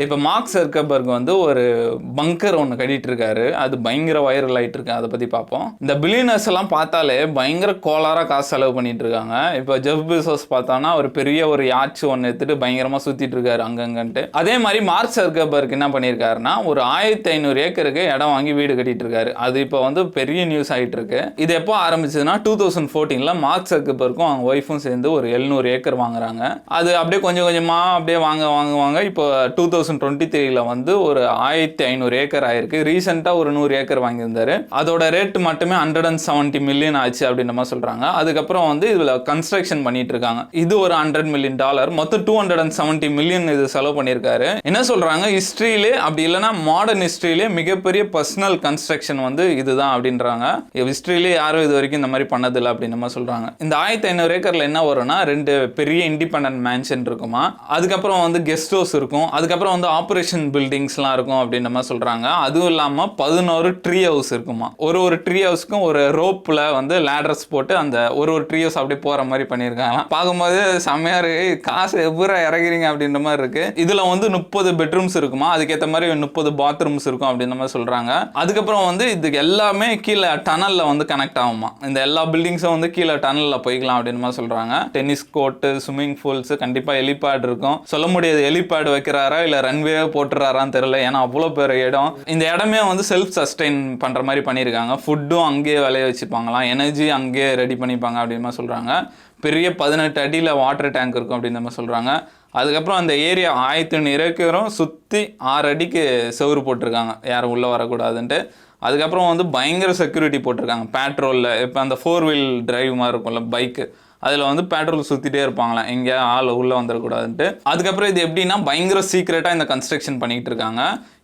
இப்போ mark Zuckerberg வந்து ஒரு பங்கர் ஒன்று கட்டிட்டு இருக்காரு. அது பயங்கர வைரல் ஆகிட்டு இருக்கு. அதை பற்றி பார்ப்போம். இந்த பில்லியனர்ஸ் எல்லாம் பார்த்தாலே பயங்கர கோளாராக காசு செலவு பண்ணிட்டு இருக்காங்க. இப்போ ஜெஃப் பெசோஸ் பார்த்தோன்னா ஒரு பெரிய ஒரு யாட்ச் ஒன்று எடுத்துட்டு பயங்கரமாக சுற்றிட்டு இருக்காரு அங்கங்கன்ட்டு. அதே மாதிரி மார்க் ஜக்கர்பர்க் என்ன பண்ணியிருக்காருன்னா ஒரு 1500 ஏக்கருக்கு இடம் வாங்கி வீடு கட்டிட்டு இருக்காரு. அது இப்போ வந்து பெரிய நியூஸ் ஆகிட்டு இருக்கு. இது எப்போ ஆரம்பிச்சதுன்னா 2014 மார்க் ஜக்கர்பர்க்கும் அவங்க ஒய்ஃபும் சேர்ந்து ஒரு 700 ஏக்கர் வாங்குறாங்க. அது அப்படியே கொஞ்சம் கொஞ்சமாக அப்படியே வாங்குவாங்க. இப்போ 2023 வந்து ஒரு 1500 ஏக்கர் ஆயிருக்கு. ரீசெண்டாக ஒரு 100 ஏக்கர் வாங்கியிருந்தாரு. அதோட ரேட் மட்டுமே $170 மில்லியன் ஆச்சு அப்படின்னு நம்ம சொல்றாங்க. அதுக்கப்புறம் வந்து இதுல கன்ஸ்ட்ரக்ஷன் பண்ணிட்டு இருக்காங்க. இது ஒரு $100 மில்லியன், மொத்தம் $270 மில்லியன் இது செலவு பண்ணியிருக்காரு. என்ன சொல்றாங்க, ஹிஸ்டரியிலே அப்படி இல்லைன்னா மாடர்ன் ஹிஸ்டரியிலே மிகப்பெரிய பர்சனல் கன்ஸ்ட்ரக்ஷன் வந்து இதுதான் அப்படின்றாங்க. ஹிஸ்டரியிலே யாரும் இது வரைக்கும் இந்த மாதிரி பண்ணதில்லை அப்படின்னு நம்ம சொல்றாங்க. இந்த 1500 ஏக்கர்ல என்ன வரும்னா 2 பெரிய இண்டிபெண்டன்ட் மேன்ஷன் இருக்குமா, அதுக்கப்புறம் வந்து கெஸ்ட் ஹவுஸ் இருக்கும், அதுக்கப்புறம் வந்து ஆபரேஷன் பில்டிங்ஸ்லாம் இருக்கும் அப்படின்னு நம்ம சொல்றாங்க. அதுவும் இல்லாமல் 11 ட்ரீ ஹவுஸ் இருக்குமா. ஒரு ட்ரீ ஹவுஸ்க்கும் ஒரு ரோப்ல வந்து லேடர்ஸ் போட்டு அந்த ஒரு ட்ரீ ஹவுஸ் அப்படியே போற மாதிரி பண்ணியிருக்காங்க. பார்க்கும்போது செம்மையா இருக்கு. காசு எவ்வளோ இறங்குறீங்க அப்படின்ற மாதிரி இருக்கு. இதுல வந்து 30 பெட்ரூம்ஸ் இருக்குமா, அதுக்கேற்ற மாதிரி 30 பாத்ரூம்ஸ் இருக்கும் அப்படின்னு நம்ம சொல்றாங்க. அதுக்கப்புறம் வந்து இதுக்கு எல்லாமே கீழே டனல்ல வந்து கனெக்ட் ஆகுமா. இந்த எல்லா பில்டிங்ஸும் வந்து கீழே டனல்ல போய்க்கலாம் அப்படின்னு மாதிரி சொல்றாங்க. டென்னிஸ் கோர்ட்டு, ஸ்விம்மிங் பூல்ஸ், கண்டிப்பா ஹெலிபேட் இருக்கும். சொல்ல முடியாது ஹெலிபேட் வைக்கிறாரா இல்ல ரன்வே போட்டுறாரான்னு தெரியல. ஏன்னா அவ்வளோ பெரிய இடம். இந்த இடமே வந்து செல்ஃப் சஸ்டெயின் பண்ற மாதிரி பண்ணியிருக்காங்க. ஃபுட்டும் அங்கேயே விளைய வச்சுப்பாங்களாம், எனர்ஜி அங்கேயே ரெடி பண்ணிப்பாங்க அப்படின்னு சொல்றாங்க. பெரிய 18 அடியில் வாட்டர் டேங்க் இருக்கும் அப்படின்னு நம்ம சொல்கிறாங்க. அதுக்கப்புறம் அந்த ஏரியா 1500 ஏக்கரும் சுற்றி 6 அடிக்கு செவுறு போட்டிருக்காங்க, யாரும் உள்ளே வரக்கூடாதுன்ட்டு. அதுக்கப்புறம் வந்து பயங்கர செக்யூரிட்டி போட்டிருக்காங்க. பேட்ரோலில் இப்போ அந்த 4 வீல் டிரைவ் மாதிரி இருக்கும்ல பைக்கு, அதில் வந்து பெட்ரோல் சுற்றிட்டே இருப்பாங்களாம், எங்கே ஆள் உள்ளே வந்துடக்கூடாதுன்ட்டு. அதுக்கப்புறம் இது எப்படின்னா பயங்கர சீக்ரெட்டாக இந்த கன்ஸ்ட்ரக்ஷன் பண்ணிக்கிட்டு இருக்காங்க.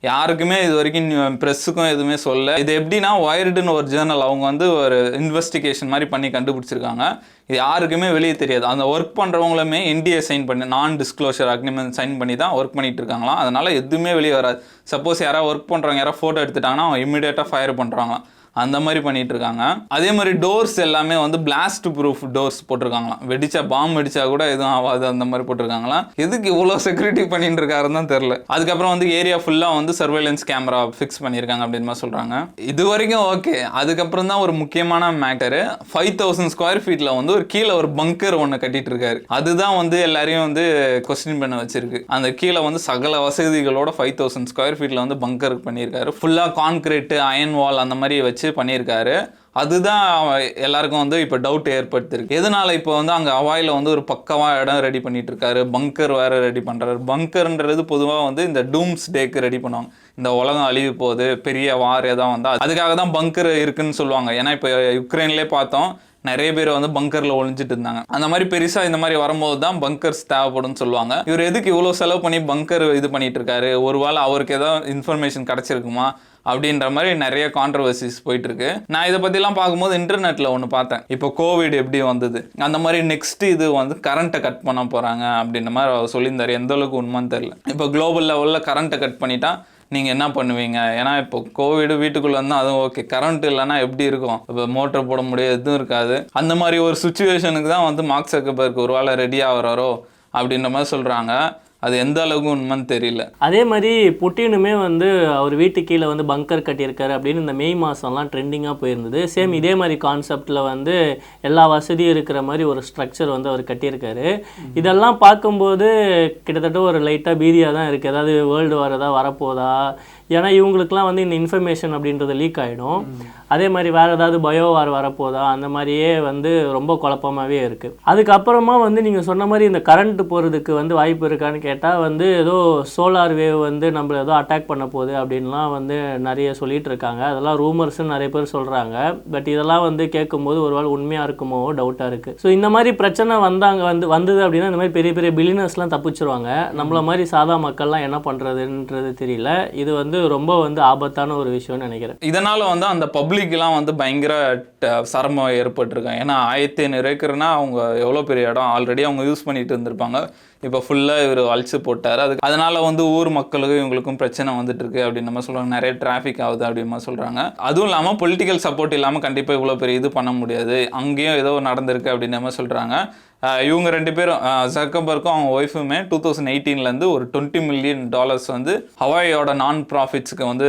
யாருக்குமே இது வரைக்கும் ப்ரெஸ்ஸுக்கும் எதுவுமே சொல்ல. இது எப்படின்னா ஒயர்டுன்னு ஒரு ஜேர்னல் அவங்க வந்து ஒரு இன்வெஸ்டிகேஷன் மாதிரி பண்ணி கண்டுபிடிச்சிருக்காங்க. இது யாருக்குமே வெளியே தெரியாது. அந்த ஒர்க் பண்ணுறவங்களுமே NDA சைன் பண்ணி நான் டிஸ்க்ளோஷர் அக்ரிமெண்ட் சைன் பண்ணி தான் ஒர்க் பண்ணிட்டு இருக்காங்களாம். அதனால் எதுவுமே வெளியே வராது. சப்போஸ் யாராவது ஒர்க் பண்ணுறவங்க யாராவது ஃபோட்டோ எடுத்துட்டாங்கன்னா அவங்க இமீடியட்டாக ஃபயர் பண்ணுறாங்களாம். அந்த மாதிரி பண்ணிட்டு இருக்காங்க. அதே மாதிரி டோர்ஸ் எல்லாமே வந்து பிளாஸ்ட் ப்ரூஃப் டோர்ஸ் போட்டிருக்காங்களாம். வெடிச்சா பாம்பு வெடிச்சா கூட எதுவும் ஆகாது அந்த மாதிரி போட்டிருக்காங்களாம். எதுக்கு இவ்வளோ செக்யூரிட்டி பண்ணிட்டு இருக்காருன்னு தான் தெரியல. அதுக்கப்புறம் வந்து ஏரியா ஃபுல்லாக வந்து சர்வேலன்ஸ் கேமரா ஃபிக்ஸ் பண்ணியிருக்காங்க அப்படின்னு மாதிரி சொல்றாங்க. இது வரைக்கும் ஓகே. அதுக்கப்புறம் தான் ஒரு முக்கியமான மேட்டரு, 5000 ஸ்கொயர் ஃபீட்ல வந்து ஒரு கீழே ஒரு பங்கர் ஒன்று கட்டிட்டு இருக்காரு. அதுதான் வந்து எல்லாரையும் வந்து கொஸ்டின் பண்ண வச்சிருக்கு. அந்த கீழே வந்து சகல வசதிகளோட 5000 ஸ்கொயர் ஃபீட்ல வந்து பங்கர் பண்ணியிருக்காரு. ஃபுல்லாக கான்கிரீட், அயன் வால் அந்த மாதிரி வச்சு பண்ணியிருக்காரு. அதுதான் எல்லாருக்கும் வந்து இப்போ டவுட் ஏற்படுத்திருக்கு. எதனால இப்போ வந்து அங்கே ஹவாயில் வந்து ஒரு பக்கமாக இடம் ரெடி பண்ணிட்டு இருக்காரு, பங்கர் வேற ரெடி பண்ணுறாரு. பங்கர்ன்றது பொதுவாக வந்து இந்த டூம்ஸ் டேக்கு ரெடி பண்ணுவாங்க. இந்த உலகம் அழிவு போகுது, பெரிய வார் எதாவது வந்து அதுக்காக தான் பங்கர் இருக்குன்னு சொல்லுவாங்க. ஏன்னா இப்போ யுக்ரைன்லேயே பார்த்தோம், நிறைய பேர் வந்து பங்கர்ல ஒளிஞ்சிட்டு இருந்தாங்க. அந்த மாதிரி பெருசா இந்த மாதிரி வரும்போது தான் பங்கர்ஸ் தேவைப்படும் சொல்லுவாங்க. இவர் எதுக்கு இவ்வளோ செலவு பண்ணி பங்கர் இது பண்ணிட்டு இருக்காரு, ஒருவேளை அவருக்கு ஏதாவது இன்ஃபர்மேஷன் கிடைச்சிருக்குமா அப்படின்ற மாதிரி நிறைய கான்ட்ரவர்சிஸ் போயிட்டு இருக்கு. நான் இதை பற்றிலாம் பார்க்கும்போது இன்டர்நெட்டில் ஒன்று பார்த்தேன். இப்போ கோவிட் எப்படி வந்தது, அந்த மாதிரி நெக்ஸ்ட் இது வந்து கரண்ட்டை கட் பண்ண போகிறாங்க அப்படின்ற மாதிரி அவர் சொல்லியிருந்தார். எந்த அளவுக்கு உண்மைன்னு தெரியல. இப்போ குளோபல் லெவலில் கரண்ட்டை கட் பண்ணிட்டா நீங்கள் என்ன பண்ணுவீங்க? ஏன்னா இப்போ கோவிடு வீட்டுக்குள்ளே இருந்தால் அதுவும் ஓகே, கரண்ட் இல்லைன்னா எப்படி இருக்கும்? இப்போ மோட்டர் போட முடியாது, எதுவும் இருக்காது. அந்த மாதிரி ஒரு சுச்சுவேஷனுக்கு தான் வந்து மார்க் ஜக்கர்பர்க் ஒரு வேளை ரெடி ஆகிறாரோ அப்படின்ற மாதிரி சொல்கிறாங்க. அது எந்த அளவுக்கு உண்மைன்னு தெரியல. அதே மாதிரி புட்டினுமே வந்து அவர் வீட்டு கீழே வந்து பங்கர் கட்டியிருக்காரு அப்படின்னு இந்த மே மாதம்லாம் ட்ரெண்டிங்காக போயிருந்தது. சேம் இதே மாதிரி கான்செப்டில் வந்து எல்லா வசதியும் இருக்கிற மாதிரி ஒரு ஸ்ட்ரக்சர் வந்து அவர் கட்டியிருக்காரு. இதெல்லாம் பார்க்கும்போது கிட்டத்தட்ட ஒரு லைட்டாக பீதியாக தான் இருக்குது. ஏதாவது வேர்ல்டு வார் ஏதாவது வரப்போதா? ஏன்னா இவங்களுக்குலாம் வந்து இந்த இன்ஃபர்மேஷன் அப்படின்றது லீக் ஆகிடும். அதே மாதிரி வேறு ஏதாவது பயோ வார் வரப்போதா, அந்த மாதிரியே வந்து ரொம்ப குழப்பமாகவே இருக்குது. அதுக்கப்புறமா வந்து நீங்கள் சொன்ன மாதிரி இந்த கரண்ட் போகிறதுக்கு வந்து வாய்ப்பு இருக்கான்னு கேட்டால் வந்து ஏதோ சோலார் வேவ் வந்து நம்மளை ஏதோ அட்டாக் பண்ண போகுது அப்படின்லாம் வந்து நிறைய சொல்லிகிட்டு இருக்காங்க. அதெல்லாம் ரூமர்ஸ்ன்னு நிறைய பேர் சொல்கிறாங்க. பட் இதெல்லாம் வந்து கேட்கும்போது ஒரு வேளை உண்மையாக இருக்குமோ டவுட்டாக இருக்குது. ஸோ இந்த மாதிரி பிரச்சனை வந்தது அப்படின்னா இந்த மாதிரி பெரிய பெரிய பில்லியனர்ஸ்லாம் தப்பிச்சிருவாங்க. நம்மள மாதிரி சாதா மக்கள்லாம் என்ன பண்ணுறதுன்றது தெரியல. இது வந்து ரொம்ப வந்து ஆபத்தான ஒரு விஷயம்னு நினைக்கிறேன். இதனால வந்து அந்த பப்ளிக்லாம் வந்து பயங்கர சிரமம் ஏற்பட்டிருக்காங்க. ஏன்னா 1500 ஏக்கர்னா அவங்க எவ்வளோ பெரிய இடம் ஆல்ரெடி அவங்க யூஸ் பண்ணிட்டு இருந்திருப்பாங்க. இப்போ ஃபுல்லாக இவர் அழிச்சு போட்டார். அதனால வந்து ஊர் மக்களுக்கும் இவங்களுக்கும் பிரச்சனை வந்துட்டு இருக்கு அப்படின்னு நம்ம சொல்கிறாங்க. நிறைய டிராஃபிக் ஆகுது அப்படின்னு சொல்கிறாங்க. அதுவும் இல்லாமல் பொலிட்டிக்கல் சப்போர்ட் இல்லாமல் கண்டிப்பாக இவ்வளோ பெரிய இது பண்ண முடியாது. அங்கேயும் ஏதோ நடந்திருக்கு அப்படின்னு நம்ம சொல்கிறாங்க. இவங்க 2 பேரும் ஜக்கர்பர்க்கும் அவங்க ஒய்ஃபுமே 2018 ஒரு $20 மில்லியன் வந்து ஹவாயோட நான் ப்ராஃபிட்ஸ்க்கு வந்து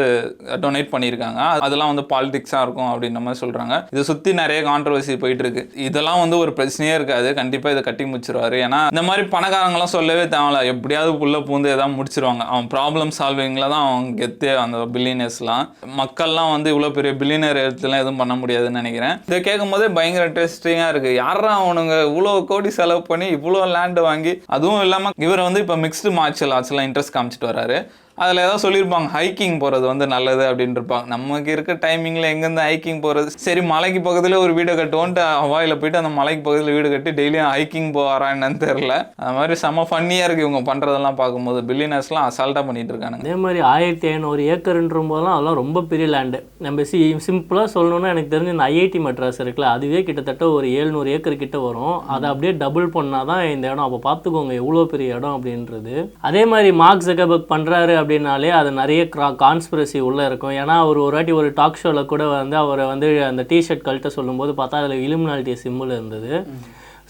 டொனேட் பண்ணியிருக்காங்க. அதெல்லாம் வந்து பாலிடிக்ஸாக இருக்கும் அப்படின்ற மாதிரி சொல்கிறாங்க. இதை சுற்றி நிறைய கான்ட்ரவர்சி போயிட்டு இருக்கு. இதெல்லாம் வந்து ஒரு பிரச்சனையே இருக்காது, கண்டிப்பாக இதை கட்டி முடிச்சிருவாரு. ஏன்னா இந்த மாதிரி பணக்காரங்களாம் சொல்லவே தேவையில்ல, எப்படியாவது உள்ள பூந்து ஏதாவது முடிச்சிருவாங்க. அவன் ப்ராப்ளம் சால்விங்கில் தான் அவங்க கெத்தே, அந்த பில்லியனர்ஸ்லாம். மக்கள்லாம் வந்து இவ்வளோ பெரிய பில்லியனர் எழுத்துலாம் எதுவும் பண்ண முடியாதுன்னு நினைக்கிறேன். இதை கேட்கும் போதே பயங்கர இன்ட்ரெஸ்டிங்காக இருக்குது. யாரா அவனுங்க இவ்வளோ கோடி செலவு பண்ணி இவ்வளோ லேண்டு வாங்கி, அதுவும் இல்லாமல் இவர் வந்து இப்போ மிக்ஸ்டு மார்ஷல் ஆர்ட்ஸ்லாம் இன்ட்ரெஸ்ட் காமிச்சிட்டு வராரு. அதில் ஏதாவது சொல்லியிருப்பாங்க ஹைக்கிங் போகிறது வந்து நல்லது அப்படின்னு இருப்பாங்க. நமக்கு இருக்க டைமிங்கில் எங்கேருந்து ஹைக்கிங் போகிறது? சரி, மலைக்கு பக்கத்தில் ஒரு வீடு கட்டுவோன்ட்டு ஹவாயில் போயிட்டு அந்த மலைக்கு பக்கத்தில் வீடு கட்டி டெய்லியும் ஹைக்கிங் போகிறான் என்னன்னு தெரில. அது மாதிரி செம்ம ஃபன்னியாக இருக்குது இவங்க பண்ணுறதெல்லாம் பார்க்கும்போது. பில்லியனர்ஸ்லாம் அசால்ட்டாக பண்ணிட்டு இருக்கானுங்க. அதே மாதிரி 1500 ஏக்கர்ன்ற போதெல்லாம் அதெல்லாம் ரொம்ப பெரிய லேண்டு. நம்ம சிம்பிளாக சொல்லணும்னா எனக்கு தெரிஞ்ச இந்த ஐஐடி மெட்ராஸ் இருக்குல்ல, அதுவே கிட்டத்தட்ட ஒரு 700 ஏக்கர் கிட்ட வரும். அதை அப்படியே டபுள் பண்ணால் தான் இந்த இடம். அப்போ பார்த்துக்கோங்க எவ்வளோ பெரிய இடம் அப்படின்றது. அதே மாதிரி மார்க் ஜக்கர்பர்க் பண்ணுறாரு அப்படின்னாலே அது நிறைய கான்ஸ்பிரசி உள்ளே இருக்கும். ஏன்னா அவர் ஒரு வாட்டி ஒரு டாக் ஷோவில் கூட வந்து அவரை வந்து அந்த டிஷர்ட் கழட்ட சொல்லும்போது பார்த்தா அதில் இலுமினால்டி சிம்பிள் இருந்தது.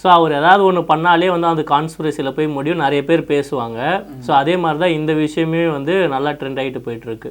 ஸோ அவர் ஏதாவது ஒன்று பண்ணாலே வந்து அந்த கான்ஸ்பிரசியில் போய் முடியும், நிறைய பேர் பேசுவாங்க. ஸோ அதே மாதிரி தான் இந்த விஷயமே வந்து நல்லா ட்ரெண்ட் ஆகிட்டு போயிட்டுருக்கு.